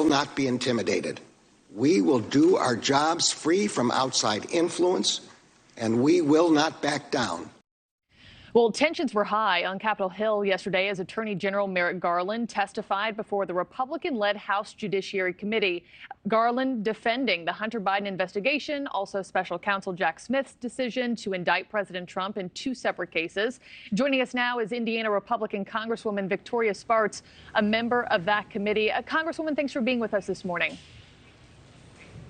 will not be intimidated. We will do our jobs free from outside influence, and we will not back down. Well, tensions were high on Capitol Hill yesterday as Attorney General Merrick Garland testified before the Republican-led House Judiciary Committee. Garland defending the Hunter Biden investigation, also Special Counsel Jack Smith's decision to indict President Trump in 2 separate cases. Joining us now is Indiana Republican Congresswoman Victoria Spartz, a member of that committee. Congresswoman, thanks for being with us this morning.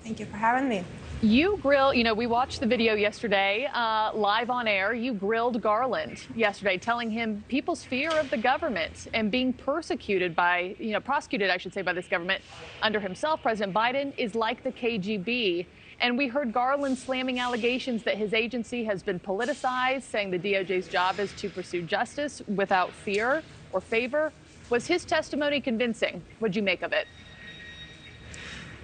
Thank you for having me. You grilled, we watched the video yesterday, live on air. You grilled Garland yesterday, telling him people's fear of the government and being prosecuted by, prosecuted, I should say, by this government under himself, President Biden, is like the KGB. And we heard Garland slamming allegations that his agency has been politicized, saying the DOJ's job is to pursue justice without fear or favor. Was his testimony convincing? What'd you make of it?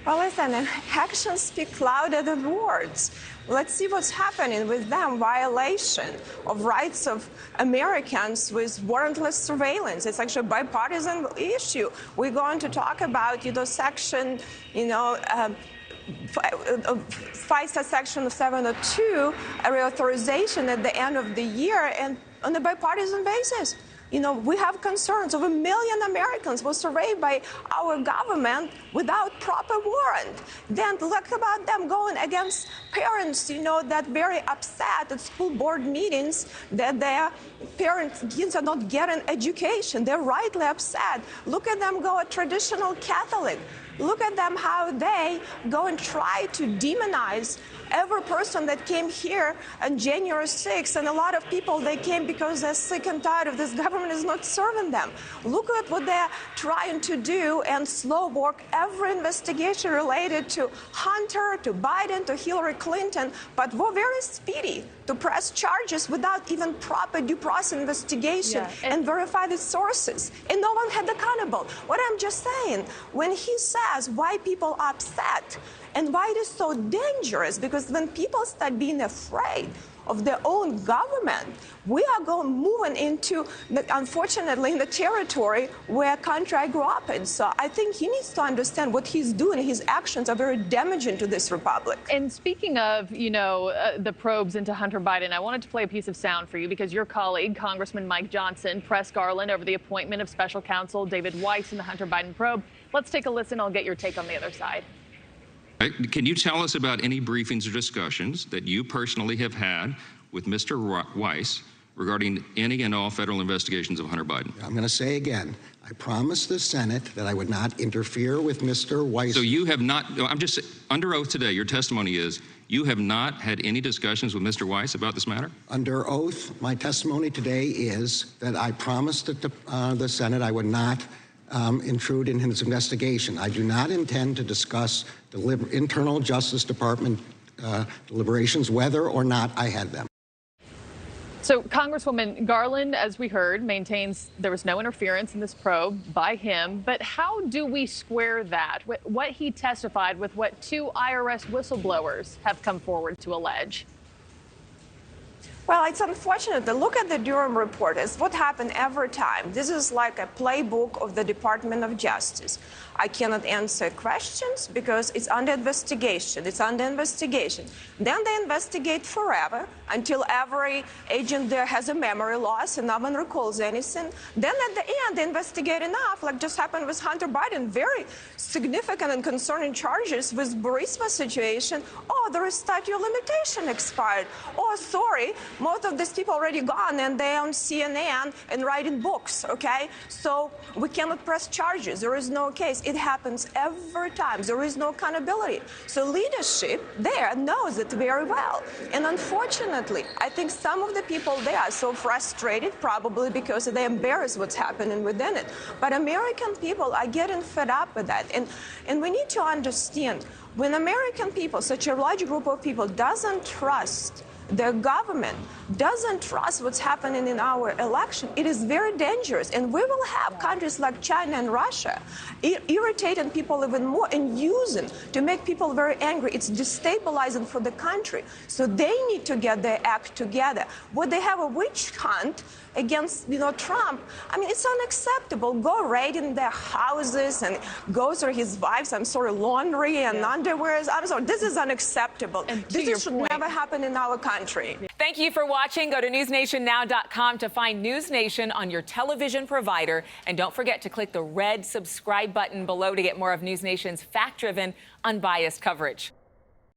Well, listen, actions speak louder than words. Let's see what's happening with them. Violation of rights of Americans with warrantless surveillance. It's actually a bipartisan issue. We're going to talk about, section, FISA section 702, a reauthorization at the end of the year, and on a bipartisan basis. We have concerns. Over 1 million Americans were surveyed by our government without proper warrant. Then look about them going against parents, that very upset at school board meetings that their kids are not getting education. They're rightly upset. Look at them go at traditional Catholic. Look at them how they go and try to demonize every person that came here on January 6th. And a lot of people, they came because they're sick and tired of this government is not serving them. Look at what they're trying to do and slow work every investigation related to Hunter, to Biden, to Hillary Clinton, but we're very speedy to press charges without even proper due process investigation and verify the sources. And no one held accountable. What I'm just saying, when he says why people are upset and why it is so dangerous, because when people start being afraid of their own government, we are moving into, unfortunately, in the territory where country I grew up in. So I think he needs to understand what he's doing. His actions are very damaging to this republic. And speaking of, the probes into Hunter Biden, I wanted to play a piece of sound for you because your colleague, Congressman Mike Johnson, pressed Garland over the appointment of Special Counsel David Weiss in the Hunter Biden probe. Let's take a listen. I'll get your take on the other side. Can you tell us about any briefings or discussions that you personally have had with Mr. Weiss regarding any and all federal investigations of Hunter Biden? I'm going to say again, I promised the Senate that I would not interfere with Mr. Weiss. So you have not, I'm just under oath today, your testimony is you have not had any discussions with Mr. Weiss about this matter? Under oath, my testimony today is that I promised the Senate I would not intrude in his investigation. I do not intend to discuss internal Justice Department deliberations, whether or not I had them. So Congresswoman Garland, as we heard, maintains there was no interference in this probe by him. But how do we square that, what he testified with what 2 IRS whistleblowers have come forward to allege? Well, it's unfortunate. Look at the Durham report. It's what happened every time. This is like a playbook of the Department of Justice. I cannot answer questions because it's under investigation. It's under investigation. Then they investigate forever until every agent there has a memory loss and no one recalls anything. Then at the end, they investigate enough, like just happened with Hunter Biden, very significant and concerning charges with Burisma situation. Oh, there is statute of limitation expired. Oh, sorry, most of these people already gone and they're on CNN and writing books, okay? So we cannot press charges. There is no case. It happens every time. There is no accountability. So leadership there knows it very well. And unfortunately, I think some of the people there are so frustrated, probably because they embarrass what's happening within it. But American people are getting fed up with that. And we need to understand, when American people, such a large group of people, doesn't trust the government doesn't trust what's happening in our election, it is very dangerous. And we will have countries like China and Russia irritating people even more and using to make people very angry. It's destabilizing for the country. So they need to get their act together. Would they have a witch hunt against, Trump? I mean, it's unacceptable. Go raid in their houses and go through his wife's, laundry and underwears. I'm sorry, this is unacceptable. This should never happen in our country. Thank you for watching. Go to newsnationnow.com to find News Nation on your television provider. And don't forget to click the red subscribe button below to get more of News Nation's fact-driven, unbiased coverage.